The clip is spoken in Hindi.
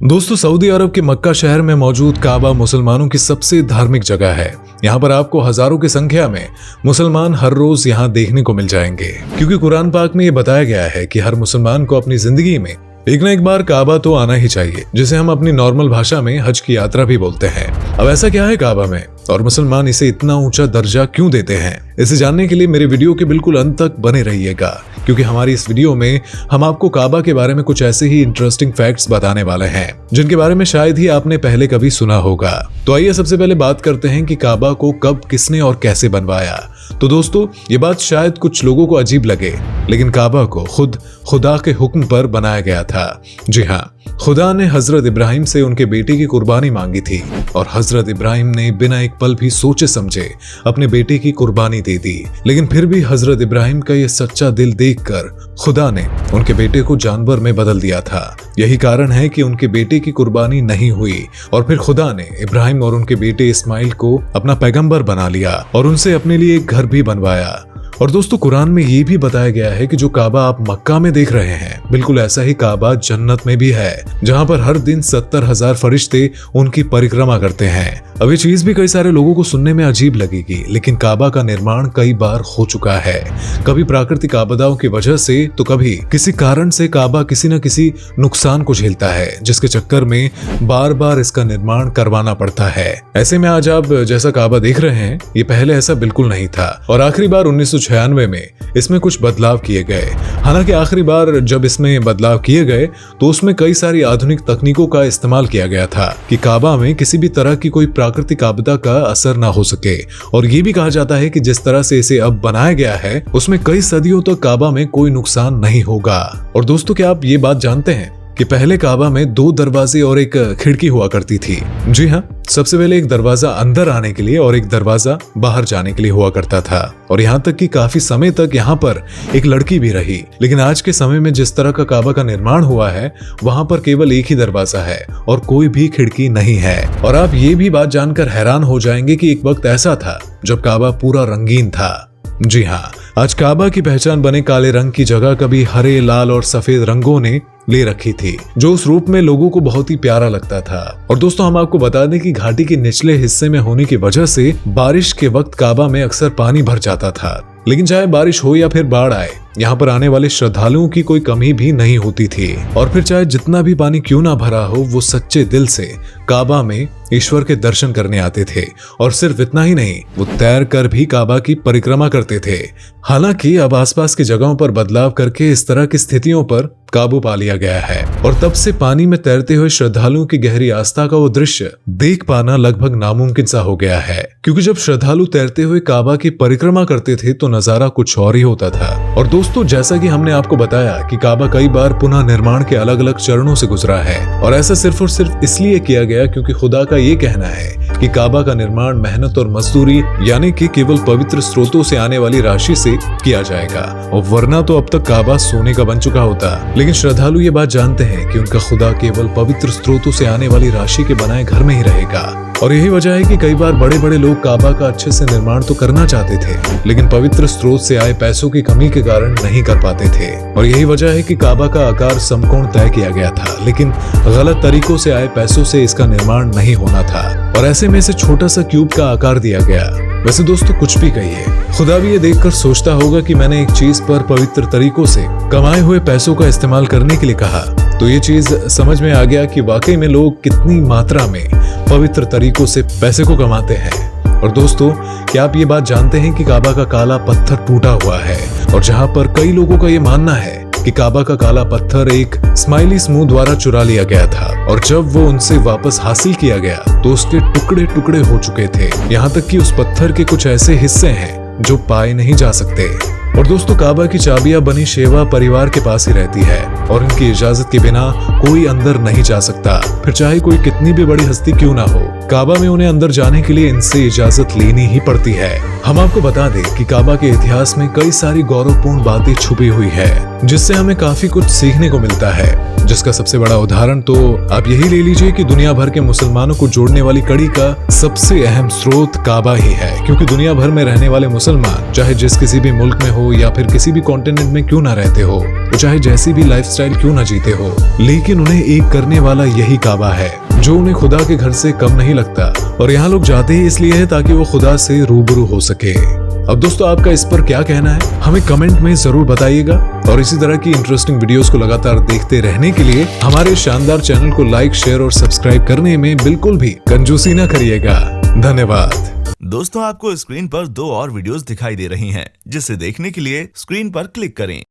दोस्तों, सऊदी अरब के मक्का शहर में मौजूद काबा मुसलमानों की सबसे धार्मिक जगह है। यहाँ पर आपको हजारों की संख्या में मुसलमान हर रोज यहाँ देखने को मिल जाएंगे, क्योंकि कुरान पाक में ये बताया गया है कि हर मुसलमान को अपनी जिंदगी में एक न एक बार काबा तो आना ही चाहिए, जिसे हम अपनी नॉर्मल भाषा में हज की यात्रा भी बोलते हैं। अब ऐसा क्या है काबा में और मुसलमान इसे इतना ऊंचा दर्जा क्यों देते हैं, इसे जानने के लिए मेरे वीडियो के बिल्कुल अंत तक बने रहिएगा, क्योंकि हमारी इस वीडियो में हम आपको काबा के बारे में कुछ ऐसे ही इंटरेस्टिंग फैक्ट्स बताने वाले हैं जिनके बारे में शायद ही आपने पहले कभी सुना होगा। तो आइए सबसे पहले बात करते हैं कि काबा को कब, किसने और कैसे बनवाया। तो दोस्तों, ये बात शायद कुछ लोगों को अजीब लगे, लेकिन काबा को खुद खुदा के हुक्म पर बनाया गया था। जी हाँ, खुदा ने हजरत इब्राहिम से उनके बेटे की कुर्बानी मांगी थी और हजरत इब्राहिम ने बिना एक पल भी सोचे समझे अपने बेटे की कुर्बानी दे दी। लेकिन फिर भी हजरत इब्राहिम का ये सच्चा दिल देखकर खुदा ने उनके बेटे को जानवर में बदल दिया था। यही कारण है कि उनके बेटे की कुर्बानी नहीं हुई और फिर खुदा ने इब्राहिम और उनके बेटे इस्माइल को अपना पैगंबर बना लिया और उनसे अपने लिए एक घर भी बनवाया। और दोस्तों, कुरान में ये भी बताया गया है कि जो काबा आप मक्का में देख रहे हैं, बिल्कुल ऐसा ही काबा जन्नत में भी है, जहां पर हर दिन 70,000 फरिश्ते उनकी परिक्रमा करते हैं। अब ये चीज भी कई सारे लोगों को सुनने में अजीब लगेगी, लेकिन काबा का निर्माण कई बार हो चुका है। कभी प्राकृतिक आपदाओं की वजह से तो कभी किसी कारण से काबा किसी न किसी नुकसान को झेलता है, जिसके चक्कर में बार बार इसका निर्माण करवाना पड़ता है। ऐसे में आज आप जैसा काबा देख रहे हैं, ये पहले ऐसा बिल्कुल नहीं था और आखिरी बार 1996 में इसमें कुछ बदलाव किए गए। हालांकि आखिरी बार जब इसमें बदलाव किए गए तो उसमें कई सारी आधुनिक तकनीकों का इस्तेमाल किया गया था कि काबा में किसी भी तरह की कोई प्राकृतिक आपदा का असर ना हो सके। और ये भी कहा जाता है कि जिस तरह से इसे अब बनाया गया है, उसमें कई सदियों तक काबा में कोई नुकसान नहीं होगा। और दोस्तों, क्या आप ये बात जानते हैं कि पहले काबा में 2 दरवाजे और एक खिड़की हुआ करती थी। जी हाँ, सबसे पहले एक दरवाजा अंदर आने के लिए और एक दरवाजा बाहर जाने के लिए हुआ करता था। और यहाँ तक कि काफी समय तक यहाँ पर एक लड़की भी रही। लेकिन आज के समय में जिस तरह का काबा का निर्माण हुआ है, वहाँ पर केवल एक ही दरवाजा है और कोई भी खिड़की नहीं है। और आप ये भी बात जानकर हैरान हो जाएंगे कि एक वक्त ऐसा था जब काबा पूरा रंगीन था। जी हाँ, आज काबा की पहचान बने काले रंग की जगह कभी हरे, लाल और सफेद रंगों ने ले रखी थी, जो उस रूप में लोगों को बहुत ही प्यारा लगता था। और दोस्तों, हम आपको बता दें कि घाटी के निचले हिस्से में होने की वजह से बारिश के वक्त काबा में अक्सर पानी भर जाता था। लेकिन चाहे बारिश हो या फिर बाढ़ आए, यहाँ पर आने वाले श्रद्धालुओं की कोई कमी भी नहीं होती थी। और फिर चाहे जितना भी पानी क्यों ना भरा हो, वो सच्चे दिल से काबा में ईश्वर के दर्शन करने आते थे। और सिर्फ इतना ही नहीं, वो तैर कर भी काबा की परिक्रमा करते थे। हालांकि अब आसपास की जगहों पर बदलाव करके इस तरह की स्थितियों पर काबू पा लिया गया है और तब से पानी में तैरते हुए श्रद्धालुओं की गहरी आस्था का वो दृश्य देख पाना लगभग नामुमकिन सा हो गया है। क्योंकि जब श्रद्धालु तैरते हुए काबा की परिक्रमा करते थे तो नजारा कुछ और ही होता था। और दोस्तों, जैसा कि हमने आपको बताया कि काबा कई बार पुनः निर्माण के अलग अलग चरणों से गुजरा है, और ऐसा सिर्फ और सिर्फ इसलिए किया गया क्योंकि खुदा का ये कहना है कि काबा का निर्माण मेहनत और मजदूरी यानी कि केवल पवित्र स्रोतों से आने वाली राशि से किया जाएगा, और वरना तो अब तक काबा सोने का बन चुका होता। लेकिन श्रद्धालु ये बात जानते हैं कि उनका खुदा केवल पवित्र स्रोतों से आने वाली राशि के बनाए घर में ही रहेगा। और यही वजह है कि कई बार बड़े बड़े लोग काबा का अच्छे से निर्माण तो करना चाहते थे, लेकिन पवित्र स्रोत से आए पैसों की कमी के कारण नहीं कर पाते थे। और यही वजह है कि काबा का आकार समकोण तय किया गया था, लेकिन गलत तरीकों से आए पैसों से इसका निर्माण नहीं होना था और ऐसे में इसे छोटा सा क्यूब का आकार दिया गया। वैसे दोस्तों, कुछ भी कहिए, खुदा भी ये देखकर सोचता होगा कि मैंने एक चीज पर पवित्र तरीकों से कमाए हुए पैसों का इस्तेमाल करने के लिए कहा, तो ये चीज समझ में आ गया कि वाकई में लोग कितनी मात्रा में पवित्र तरीकों से पैसे को कमाते हैं। और दोस्तों, क्या आप ये बात जानते हैं कि काबा का काला पत्थर टूटा हुआ है, और जहां पर कई लोगों का ये मानना है कि काबा का काला पत्थर एक स्माइली समूह द्वारा चुरा लिया गया था, और जब वो उनसे वापस हासिल किया गया तो उसके टुकड़े टुकड़े हो चुके थे। यहाँ तक कि उस पत्थर के कुछ ऐसे हिस्से हैं जो पाए नहीं जा सकते। और दोस्तों, काबा की चाबियां बनी शेवा परिवार के पास ही रहती है और इनकी इजाजत के बिना कोई अंदर नहीं जा सकता। फिर चाहे कोई कितनी भी बड़ी हस्ती क्यों ना हो, काबा में उन्हें अंदर जाने के लिए इनसे इजाजत लेनी ही पड़ती है। हम आपको बता दें कि काबा के इतिहास में कई सारी गौरवपूर्ण बातें छुपी हुई है, जिससे हमें काफी कुछ सीखने को मिलता है। जिसका सबसे बड़ा उदाहरण तो आप यही ले लीजिए कि दुनिया भर के मुसलमानों को जोड़ने वाली कड़ी का सबसे अहम स्रोत काबा ही है। क्योंकि दुनिया भर में रहने वाले मुसलमान चाहे जिस किसी भी मुल्क में हो या फिर किसी भी कॉन्टिनेंट में क्यों ना रहते हो, वो चाहे जैसी भी लाइफस्टाइल क्यों ना जीते हो, लेकिन उन्हें एक करने वाला यही काबा है जो उन्हें खुदा के घर से कम नहीं लगता। और यहाँ लोग जाते ही इसलिए है ताकि वो खुदा से रूबरू हो सके। अब दोस्तों, आपका इस पर क्या कहना है, हमें कमेंट में जरूर बताइएगा। और इसी तरह की इंटरेस्टिंग वीडियोस को लगातार देखते रहने के लिए हमारे शानदार चैनल को लाइक, शेयर और सब्सक्राइब करने में बिल्कुल भी कंजूसी न करिएगा। धन्यवाद। दोस्तों, आपको स्क्रीन पर 2 और वीडियोस दिखाई दे रही हैं, जिसे देखने के लिए स्क्रीन पर क्लिक करें।